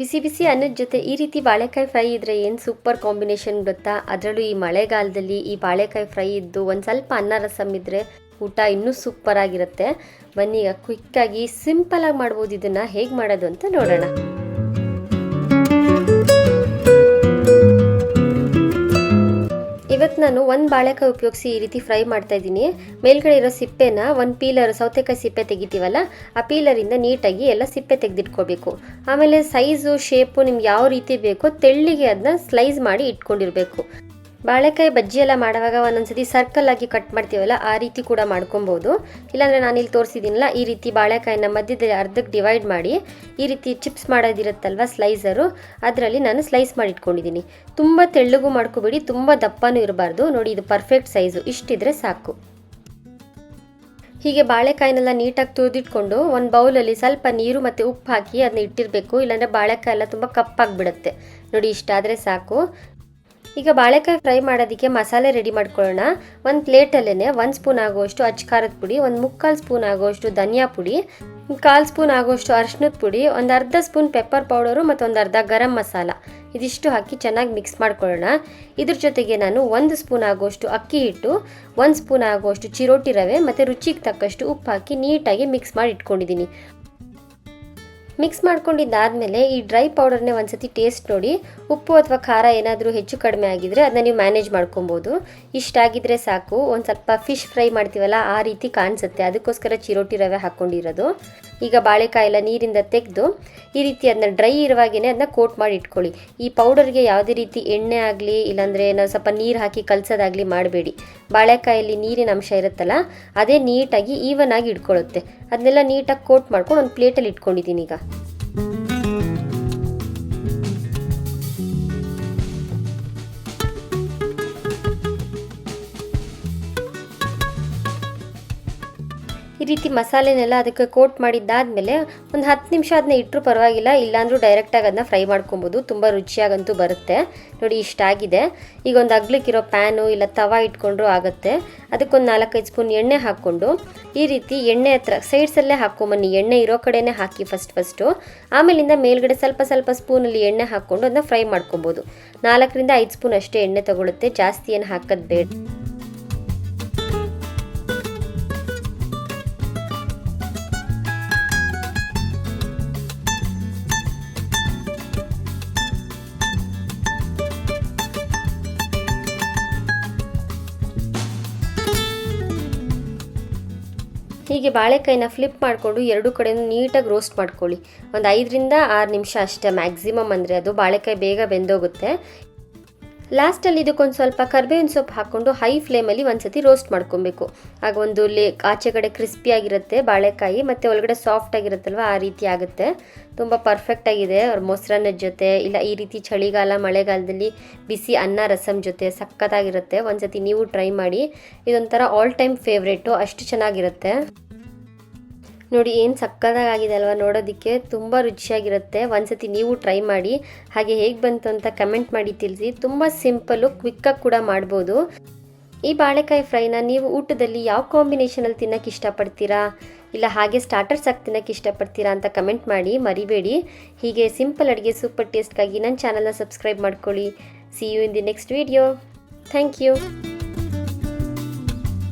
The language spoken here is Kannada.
ಬಿಸಿ ಬಿಸಿ ಅನ್ನದ ಜೊತೆ ಈ ರೀತಿ ಬಾಳೆಕಾಯಿ ಫ್ರೈ ಇದ್ದರೆ ಏನು ಸೂಪರ್ ಕಾಂಬಿನೇಷನ್ ಗೊತ್ತಾ. ಅದರಲ್ಲೂ ಈ ಮಳೆಗಾಲದಲ್ಲಿ ಈ ಬಾಳೆಕಾಯಿ ಫ್ರೈ ಇದ್ದು ಒಂದು ಸ್ವಲ್ಪ ಅನ್ನ ರಸಮ್ ಇದ್ದರೆ ಊಟ ಇನ್ನೂ ಸೂಪರ್ ಆಗಿರುತ್ತೆ. ಬನ್ನಿ ಈಗ ಕ್ವಿಕ್ಕಾಗಿ ಸಿಂಪಲಾಗಿ ಮಾಡ್ಬೋದು. ಇದನ್ನು ಹೇಗೆ ಮಾಡೋದು ಅಂತ ನೋಡೋಣ. ಇವತ್ತು ನಾನು ಒಂದು ಬಾಳೆಕಾಯಿ ಉಪಯೋಗಿಸಿ ಈ ರೀತಿ ಫ್ರೈ ಮಾಡ್ತಾ ಇದ್ದೀನಿ. ಮೇಲ್ಗಡೆ ಇರೋ ಸಿಪ್ಪೆನ ಒಂದು ಪೀಲರ್, ಸೌತೆಕಾಯಿ ಸಿಪ್ಪೆ ತೆಗಿತೀವಲ್ಲ ಆ ಪೀಲರಿಂದ ನೀಟಾಗಿ ಎಲ್ಲ ಸಿಪ್ಪೆ ತೆಗೆದಿಟ್ಕೋಬೇಕು. ಆಮೇಲೆ ಸೈಜು ಶೇಪು ನಿಮ್ಗೆ ಯಾವ ರೀತಿ ಬೇಕೋ ತೆಳ್ಳಿಗೆ ಅದನ್ನ ಸ್ಲೈಸ್ ಮಾಡಿ ಇಟ್ಕೊಂಡಿರಬೇಕು. ಬಾಳೆಕಾಯಿ ಬಜ್ಜಿ ಎಲ್ಲ ಮಾಡುವಾಗ ಒಂದೊಂದ್ಸತಿ ಸರ್ಕಲ್ ಆಗಿ ಕಟ್ ಮಾಡ್ತೀವಲ್ಲ ಆ ರೀತಿ ಕೂಡ ಮಾಡ್ಕೊಬೋದು. ಇಲ್ಲಾಂದರೆ ನಾನಿಲ್ಲಿ ತೋರಿಸಿದ್ದೀನಲ್ಲ ಈ ರೀತಿ ಬಾಳೆಕಾಯಿನ ಮಧ್ಯದಲ್ಲಿ ಅರ್ಧಕ್ಕೆ ಡಿವೈಡ್ ಮಾಡಿ ಈ ರೀತಿ ಚಿಪ್ಸ್ ಮಾಡೋದಿರುತ್ತಲ್ವ ಸ್ಲೈಸರು, ಅದರಲ್ಲಿ ನಾನು ಸ್ಲೈಸ್ ಮಾಡಿ ಇಟ್ಕೊಂಡಿದ್ದೀನಿ. ತುಂಬ ತೆಳ್ಳಗೂ ಮಾಡ್ಕೋಬೇಡಿ, ತುಂಬ ದಪ್ಪನೂ ಇರಬಾರ್ದು. ನೋಡಿ ಇದು ಪರ್ಫೆಕ್ಟ್ ಸೈಜು, ಇಷ್ಟಿದ್ರೆ ಸಾಕು. ಹೀಗೆ ಬಾಳೆಕಾಯಿನೆಲ್ಲ ನೀಟಾಗಿ ತುರಿದಿಟ್ಕೊಂಡು ಒಂದು ಬೌಲಲ್ಲಿ ಸ್ವಲ್ಪ ನೀರು ಮತ್ತು ಉಪ್ಪು ಹಾಕಿ ಅದನ್ನ ಇಟ್ಟಿರಬೇಕು. ಇಲ್ಲಾಂದರೆ ಬಾಳೆಕಾಯಿ ಎಲ್ಲ ತುಂಬ ಕಪ್ಪಾಗಿಬಿಡುತ್ತೆ. ನೋಡಿ ಇಷ್ಟಾದರೆ ಸಾಕು. ಈಗ ಬಾಳೆಕಾಯಿ ಫ್ರೈ ಮಾಡೋದಕ್ಕೆ ಮಸಾಲೆ ರೆಡಿ ಮಾಡ್ಕೊಳ್ಳೋಣ. ಒಂದು ಪ್ಲೇಟಲ್ಲೇ 1 ಸ್ಪೂನ್ ಆಗುವಷ್ಟು ಅಚ್ಚ ಖಾರದ ಪುಡಿ, ಒಂದು 3/4 ಸ್ಪೂನ್ ಆಗುವಷ್ಟು ಧನಿಯಾ ಪುಡಿ, 1/4 ಸ್ಪೂನ್ ಆಗುವಷ್ಟು ಅರಿಶಿನದ ಪುಡಿ, ಒಂದು ಅರ್ಧ ಸ್ಪೂನ್ ಪೆಪ್ಪರ್ ಪೌಡರು ಮತ್ತು ಒಂದು ಅರ್ಧ ಗರಂ ಮಸಾಲ, ಇದಿಷ್ಟು ಹಾಕಿ ಚೆನ್ನಾಗಿ ಮಿಕ್ಸ್ ಮಾಡ್ಕೊಳ್ಳೋಣ. ಇದ್ರ ಜೊತೆಗೆ ನಾನು 1 ಸ್ಪೂನ್ ಆಗುವಷ್ಟು ಅಕ್ಕಿ ಹಿಟ್ಟು, 1 ಸ್ಪೂನ್ ಆಗುವಷ್ಟು ಚಿರೋಟಿ ರವೆ ಮತ್ತು ರುಚಿಗೆ ತಕ್ಕಷ್ಟು ಉಪ್ಪು ಹಾಕಿ ನೀಟಾಗಿ ಮಿಕ್ಸ್ ಮಾಡಿ ಇಟ್ಕೊಂಡಿದ್ದೀನಿ. ಮಿಕ್ಸ್ ಮಾಡ್ಕೊಂಡಿದ್ದಾದಮೇಲೆ ಈ ಡ್ರೈ ಪೌಡರ್ನೇ ಒಂದ್ಸತಿ ಟೇಸ್ಟ್ ನೋಡಿ. ಉಪ್ಪು ಅಥವಾ ಖಾರ ಏನಾದರೂ ಹೆಚ್ಚು ಕಡಿಮೆ ಆಗಿದ್ರೆ ಅದನ್ನ ನೀವು ಮ್ಯಾನೇಜ್ ಮಾಡ್ಕೊಬೋದು. ಇಷ್ಟಾಗಿದ್ರೆ ಸಾಕು. ಒಂದು ಸ್ವಲ್ಪ ಫಿಶ್ ಫ್ರೈ ಮಾಡ್ತೀವಲ್ಲ ಆ ರೀತಿ ಕಾಣಿಸುತ್ತೆ, ಅದಕ್ಕೋಸ್ಕರ ಚಿರೋಟಿ ರವೆ ಹಾಕ್ಕೊಂಡಿರೋದು. ಈಗ ಬಾಳೆಕಾಯಿ ಎಲ್ಲ ನೀರಿಂದ ತೆಗೆದು ಈ ರೀತಿ ಅದನ್ನ ಡ್ರೈ ಇರುವಾಗೇ ಅದನ್ನ ಕೋಟ್ ಮಾಡಿ ಇಟ್ಕೊಳ್ಳಿ. ಈ ಪೌಡರ್ಗೆ ಯಾವುದೇ ರೀತಿ ಎಣ್ಣೆ ಆಗಲಿ ಇಲ್ಲಾಂದರೆ ನಾವು ಸ್ವಲ್ಪ ನೀರು ಹಾಕಿ ಕಲಸೋದಾಗಲಿ ಮಾಡಬೇಡಿ. ಬಾಳೆಕಾಯಲ್ಲಿ ನೀರಿನ ಅಂಶ ಇರುತ್ತಲ್ಲ ಅದೇ ನೀಟಾಗಿ ಈವನ್ ಆಗಿ ಇಟ್ಕೊಳ್ಳುತ್ತೆ. ಅದನ್ನೆಲ್ಲ ನೀಟಾಗಿ ಕೋಟ್ ಮಾಡ್ಕೊಂಡು ಒಂದು ಪ್ಲೇಟಲ್ಲಿ ಇಟ್ಕೊಂಡಿದ್ದೀನಿ. ಈಗ ಈ ರೀತಿ ಮಸಾಲೆನೆಲ್ಲ ಅದಕ್ಕೆ ಕೋಟ್ ಮಾಡಿದ್ದಾದಮೇಲೆ ಒಂದು 10 ನಿಮಿಷ ಅದನ್ನ ಇಟ್ಟರು ಪರವಾಗಿಲ್ಲ, ಇಲ್ಲಾಂದ್ರೂ ಡೈರೆಕ್ಟಾಗಿ ಅದನ್ನ ಫ್ರೈ ಮಾಡ್ಕೊಬೋದು. ತುಂಬ ರುಚಿಯಾಗಂತೂ ಬರುತ್ತೆ. ನೋಡಿ ಇಷ್ಟಾಗಿದೆ. ಈಗ ಒಂದು ಅಗ್ಲಕ್ಕಿರೋ ಪ್ಯಾನು ಇಲ್ಲ ತವಾ ಇಟ್ಕೊಂಡ್ರೂ ಆಗುತ್ತೆ. ಅದಕ್ಕೊಂದು 4-5 ಸ್ಪೂನ್ ಎಣ್ಣೆ ಹಾಕ್ಕೊಂಡು ಈ ರೀತಿ ಎಣ್ಣೆ ಹತ್ರ ಸೈಡ್ಸಲ್ಲೇ ಹಾಕ್ಕೊಂಬನ್ನಿ. ಎಣ್ಣೆ ಇರೋ ಕಡೆನೇ ಹಾಕಿ ಫಸ್ಟು. ಆಮೇಲಿಂದ ಮೇಲ್ಗಡೆ ಸ್ವಲ್ಪ ಸ್ಪೂನಲ್ಲಿ ಎಣ್ಣೆ ಹಾಕ್ಕೊಂಡು ಅದನ್ನ ಫ್ರೈ ಮಾಡ್ಕೊಬೋದು. 4-5 ಸ್ಪೂನ್ ಅಷ್ಟೇ ಎಣ್ಣೆ ತಗೊಳುತ್ತೆ, ಜಾಸ್ತಿ ಏನು ಹಾಕೋದು ಬೇಡ. ಹೀಗೆ ಬಾಳೆಕಾಯಿನ ಫ್ಲಿಪ್ ಮಾಡಿಕೊಂಡು ಎರಡು ಕಡೆಯೂ ನೀಟಾಗಿ ರೋಸ್ಟ್ ಮಾಡ್ಕೊಳ್ಳಿ. ಒಂದು 5-6 ನಿಮಿಷ ಅಷ್ಟೇ ಮ್ಯಾಕ್ಸಿಮಮ್, ಅಂದರೆ ಅದು ಬಾಳೆಕಾಯಿ ಬೇಗ ಬೆಂದೋಗುತ್ತೆ. ಲಾಸ್ಟಲ್ಲಿ ಇದಕ್ಕೊಂದು ಸ್ವಲ್ಪ ಕರಿಬೇವಿನ ಸೊಪ್ಪು ಹಾಕ್ಕೊಂಡು ಹೈ ಫ್ಲೇಮಲ್ಲಿ ಒಂದ್ಸತಿ ರೋಸ್ಟ್ ಮಾಡ್ಕೊಬೇಕು. ಆಗ ಒಂದು ಆಚೆ ಕಡೆ ಕ್ರಿಸ್ಪಿಯಾಗಿರುತ್ತೆ ಬಾಳೆಕಾಯಿ ಮತ್ತು ಒಳಗಡೆ ಸಾಫ್ಟ್ ಆಗಿರುತ್ತಲ್ವ ಆ ರೀತಿ ಆಗುತ್ತೆ. ತುಂಬ ಪರ್ಫೆಕ್ಟಾಗಿದೆ. ಮೊಸರನ್ನದ ಜೊತೆ ಇಲ್ಲ ಈ ರೀತಿ ಚಳಿಗಾಲ ಮಳೆಗಾಲದಲ್ಲಿ ಬಿಸಿ ಅನ್ನ ರಸಮ್ ಜೊತೆ ಸಖತ್ತಾಗಿರುತ್ತೆ. ಒಂದ್ಸತಿ ನೀವು ಟ್ರೈ ಮಾಡಿ. ಇದೊಂಥರ ಆಲ್ ಟೈಮ್ ಫೇವ್ರೇಟು, ಅಷ್ಟು ಚೆನ್ನಾಗಿರುತ್ತೆ. ನೋಡಿ ಏನು ಸಕ್ಕತ್ತಾಗಿದೆ ಅಲ್ವಾ, ನೋಡೋದಕ್ಕೆ ತುಂಬ ರುಚಿಯಾಗಿರುತ್ತೆ. ಒಂದ್ಸತಿ ನೀವು ಟ್ರೈ ಮಾಡಿ. ಹಾಗೆ ಹೇಗೆ ಬಂತು ಅಂತ ಕಮೆಂಟ್ ಮಾಡಿ ತಿಳಿಸಿ. ತುಂಬ ಸಿಂಪಲ್ಲು, ಕ್ವಿಕ್ಕಾಗಿ ಕೂಡ ಮಾಡ್ಬೋದು. ಈ ಬಾಳೆಕಾಯಿ ಫ್ರೈನ ನೀವು ಊಟದಲ್ಲಿ ಯಾವ ಕಾಂಬಿನೇಷನಲ್ಲಿ ತಿನ್ನೋಕ್ಕೆ ಇಷ್ಟಪಡ್ತೀರಾ, ಇಲ್ಲ ಹಾಗೆ ಸ್ಟಾರ್ಟರ್ಸ್ ಆಗಿ ತಿನ್ನೋಕ್ಕೆ ಇಷ್ಟಪಡ್ತೀರಾ ಅಂತ ಕಮೆಂಟ್ ಮಾಡಿ ಮರಿಬೇಡಿ. ಹೀಗೆ ಸಿಂಪಲ್ ಅಡುಗೆ ಸೂಪರ್ ಟೇಸ್ಟ್ಗಾಗಿ ನನ್ನ ಚಾನಲ್ನ ಸಬ್ಸ್ಕ್ರೈಬ್ ಮಾಡ್ಕೊಳ್ಳಿ. See you in the next video. Thank you.